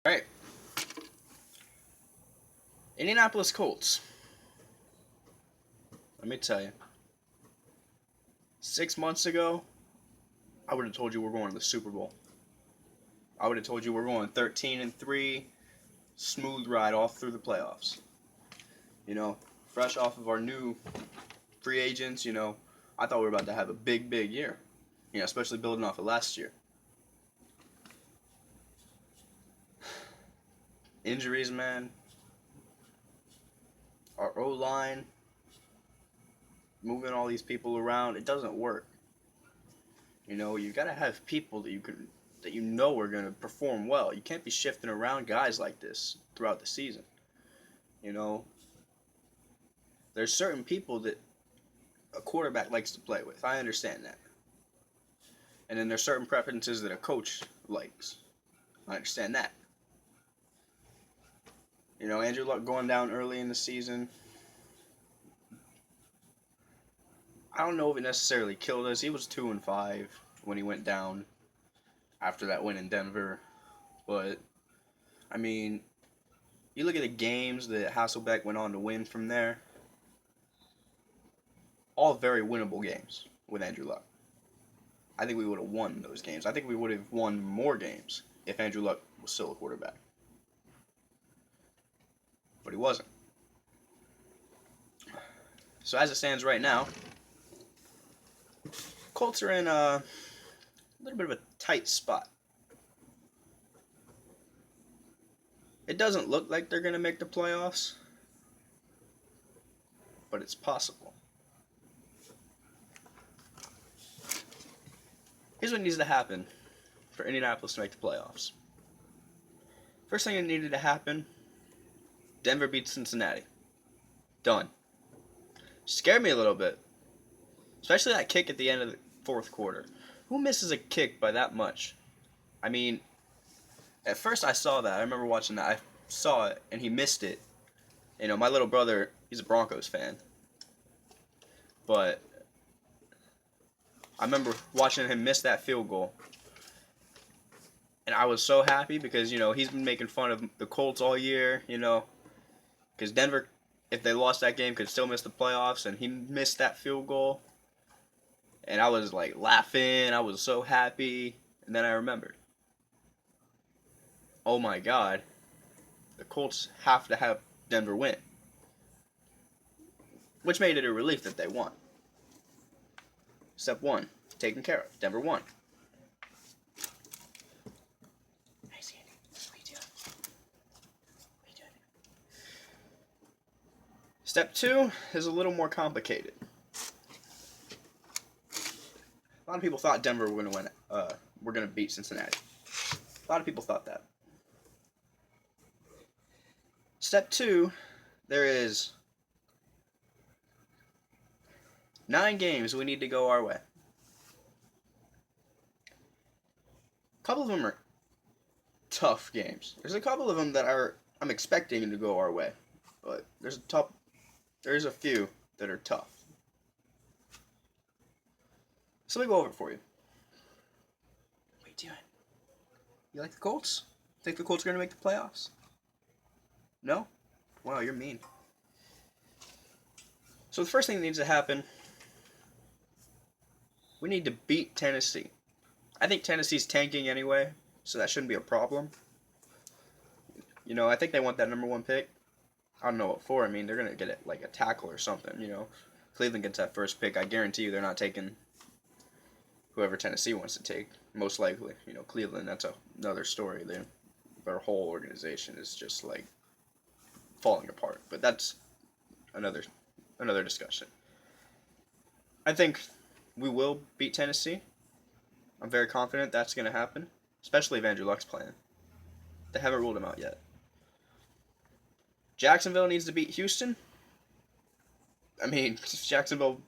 All right, Indianapolis Colts. Let me tell you, 6 months ago, I would have told you we're going to the Super Bowl. I would have told you we're going 13-3, smooth ride all through the playoffs. You know, fresh off of our new free agents. I thought we were about to have a big year. Especially building off of last year. Injuries, man. Our O line, moving all these people around, it doesn't work. You gotta have people that are gonna perform well. You can't be shifting around guys like this throughout the season. You know, there's certain people that a quarterback likes to play with. I understand that. And then there's certain preferences that a coach likes. I understand that. Andrew Luck going down early in the season. I don't know if it necessarily killed us. He was 2-5 when he went down after that win in Denver. But I mean, you look at the games that Hasselbeck went on to win from there. All very winnable games with Andrew Luck. I think we would have won those games. I think we would have won more games if Andrew Luck was still a quarterback. But he wasn't. So as it stands right now, Colts are in a little bit of a tight spot. It doesn't look like they're going to make the playoffs, but it's possible. Here's what needs to happen for Indianapolis to make the playoffs. First thing that needed to happen, Denver beats Cincinnati. Done. Scared me a little bit. Especially that kick at the end of the fourth quarter. Who misses a kick by that much? I mean, at first I saw that. I remember watching that. I saw it, and he missed it. My little brother, he's a Broncos fan. But I remember watching him miss that field goal. And I was so happy because, he's been making fun of the Colts all year, because Denver, if they lost that game, could still miss the playoffs, and he missed that field goal. And I was like laughing, I was so happy, and then I remembered. Oh my God, the Colts have to have Denver win. Which made it a relief that they won. Step one, taken care of. Denver won. Hey Sandy, what are you doing? What are you doing? Step two is a little more complicated. A lot of people thought Denver were going to win. We're going to beat Cincinnati. A lot of people thought that. Step two, there is 9 games we need to go our way. A couple of them are tough games. There's a couple of them that I'm expecting to go our way, but there's a few that are tough. So let me go over it for you. What are you doing? You like the Colts? Think the Colts are going to make the playoffs? No? Wow, you're mean. So the first thing that needs to happen, we need to beat Tennessee. I think Tennessee's tanking anyway, so that shouldn't be a problem. I think they want that number 1 pick. I don't know what for. I mean, they're going to get it like a tackle or something, Cleveland gets that first pick. I guarantee you they're not taking whoever Tennessee wants to take, most likely. Cleveland, that's another story. Their whole organization is just like falling apart. But that's another discussion. I think we will beat Tennessee. I'm very confident that's going to happen, especially if Andrew Luck's playing. They haven't ruled him out yet. Jacksonville needs to beat Houston. I mean, Jacksonville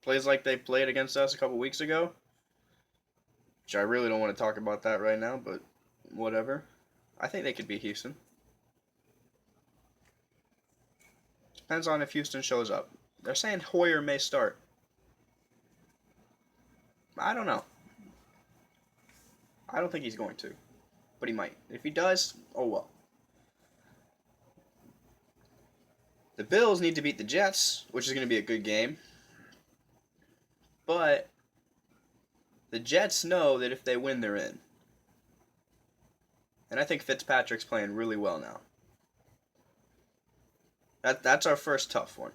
plays like they played against us a couple weeks ago, which I really don't want to talk about that right now, but whatever. I think they could beat Houston. Depends on if Houston shows up. They're saying Hoyer may start. I don't know. I don't think he's going to. but he might. If he does, oh well. The Bills need to beat the Jets, which is going to be a good game. But the Jets know that if they win, they're in. And I think Fitzpatrick's playing really well now. That's our first tough one.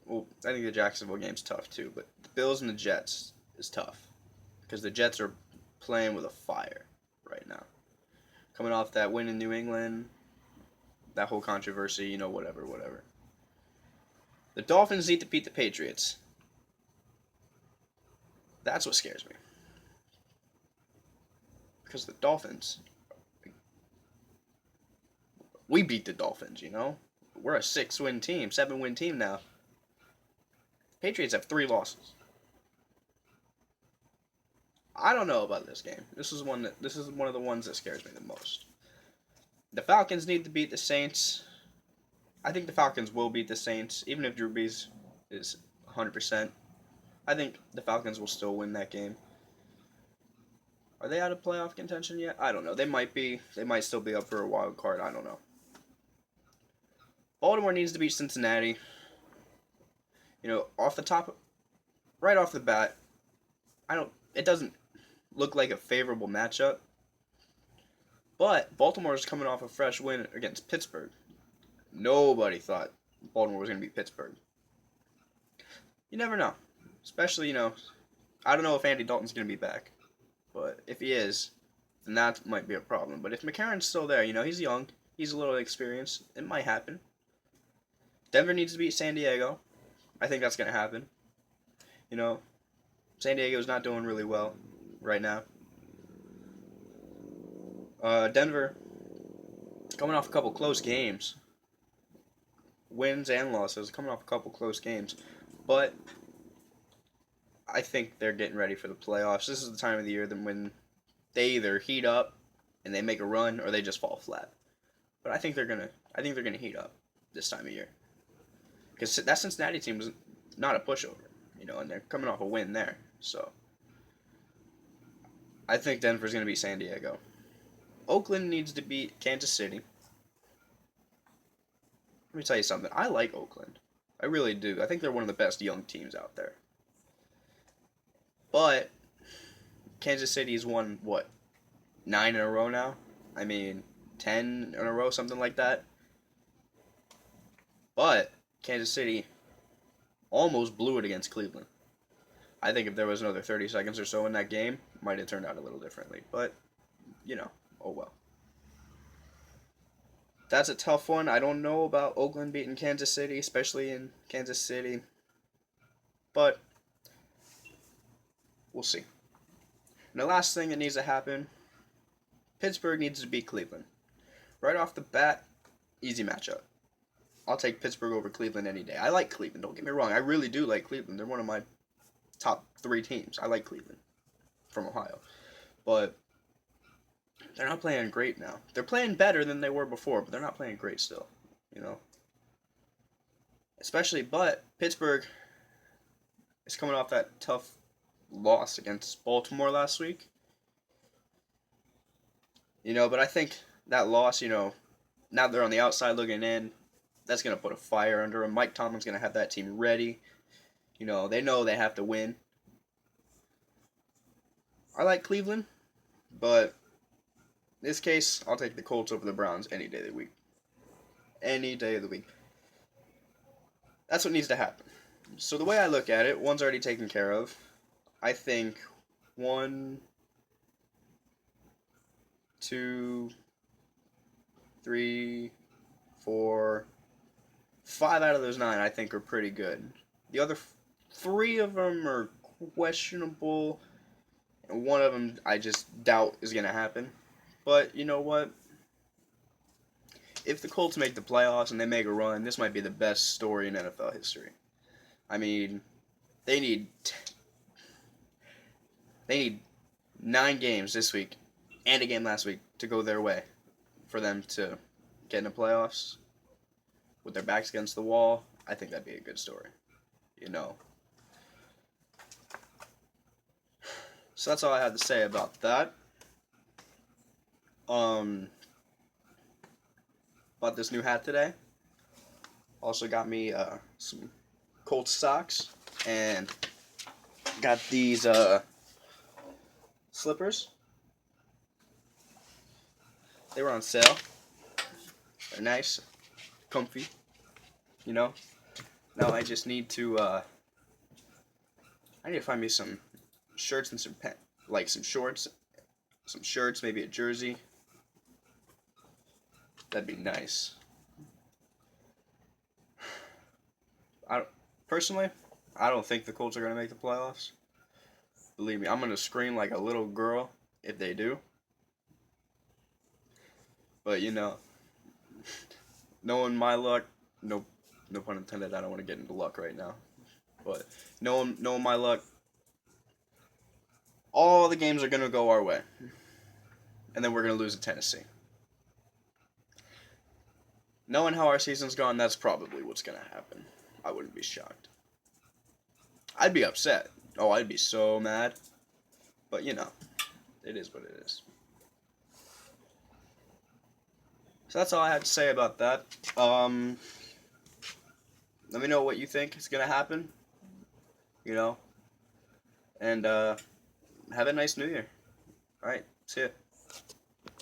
Well, I think the Jacksonville game's tough too, but the Bills and the Jets is tough. Because the Jets are playing with a fire right now. Coming off that win in New England, that whole controversy, whatever. The Dolphins need to beat the Patriots. That's what scares me. Because the Dolphins, we beat the Dolphins, We're a 6-win team, 7-win team now. Patriots have 3 losses. I don't know about this game. This is one of the ones that scares me the most. The Falcons need to beat the Saints. I think the Falcons will beat the Saints, even if Drew Brees is 100%. I think the Falcons will still win that game. Are they out of playoff contention yet? I don't know. They might be. They might still be up for a wild card. I don't know. Baltimore needs to beat Cincinnati. Off the top, right off the bat, it doesn't look like a favorable matchup. But Baltimore is coming off a fresh win against Pittsburgh. Nobody thought Baltimore was going to beat Pittsburgh. You never know. Especially, I don't know if Andy Dalton's going to be back. But if he is, then that might be a problem. But if McCarron's still there, he's young. He's a little experienced. It might happen. Denver needs to beat San Diego. I think that's going to happen. San Diego's not doing really well right now. Denver, coming off a couple close games. Wins and losses, coming off a couple close games. But I think they're getting ready for the playoffs. This is the time of the year when they either heat up and they make a run or they just fall flat. But I think they're gonna heat up this time of year. Because that Cincinnati team was not a pushover, and they're coming off a win there. So I think Denver's going to beat San Diego. Oakland needs to beat Kansas City. Let me tell you something. I like Oakland. I really do. I think they're one of the best young teams out there. But Kansas City's won, 9 in a row now? 10 in a row, something like that. But Kansas City almost blew it against Cleveland. I think if there was another 30 seconds or so in that game, it might have turned out a little differently. But, oh well. That's a tough one. I don't know about Oakland beating Kansas City, especially in Kansas City. But we'll see. And the last thing that needs to happen, Pittsburgh needs to beat Cleveland. Right off the bat, easy matchup. I'll take Pittsburgh over Cleveland any day. I like Cleveland, don't get me wrong. I really do like Cleveland. They're one of my top 3 teams. I like Cleveland from Ohio. But they're not playing great now. They're playing better than they were before, but they're not playing great still. But Pittsburgh is coming off that tough loss against Baltimore last week. But I think that loss, now they're on the outside looking in. That's going to put a fire under them. Mike Tomlin's going to have that team ready. They know they have to win. I like Cleveland, but in this case, I'll take the Colts over the Browns any day of the week. Any day of the week. That's what needs to happen. So the way I look at it, one's already taken care of. I think 1, 2, 3, 4, 5 out of those 9 I think are pretty good. The other 3 of them are questionable, and one of them I just doubt is going to happen. But you know what? If the Colts make the playoffs and they make a run, this might be the best story in NFL history. They need 9 games this week and a game last week to go their way for them to get in the playoffs with their backs against the wall. I think that'd be a good story. So that's all I have to say about that. Um, bought this new hat today. Also got me some Colts socks and got these slippers. They were on sale. They're nice, comfy. You know. Now I just need to I need to find me some shirts and like some shorts, some shirts, maybe a jersey. That'd be nice. I don't, personally, I don't think the Colts are gonna make the playoffs. Believe me, I'm gonna scream like a little girl if they do. But knowing my luck, no, no pun intended. I don't want to get into luck right now. But knowing my luck, all the games are gonna go our way, and then we're gonna lose to Tennessee. Knowing how our season's gone, that's probably what's gonna happen. I wouldn't be shocked. I'd be upset. Oh, I'd be so mad. But it is what it is. So that's all I had to say about that. Let me know what you think is gonna happen. You know, and have a nice New Year. All right, see ya.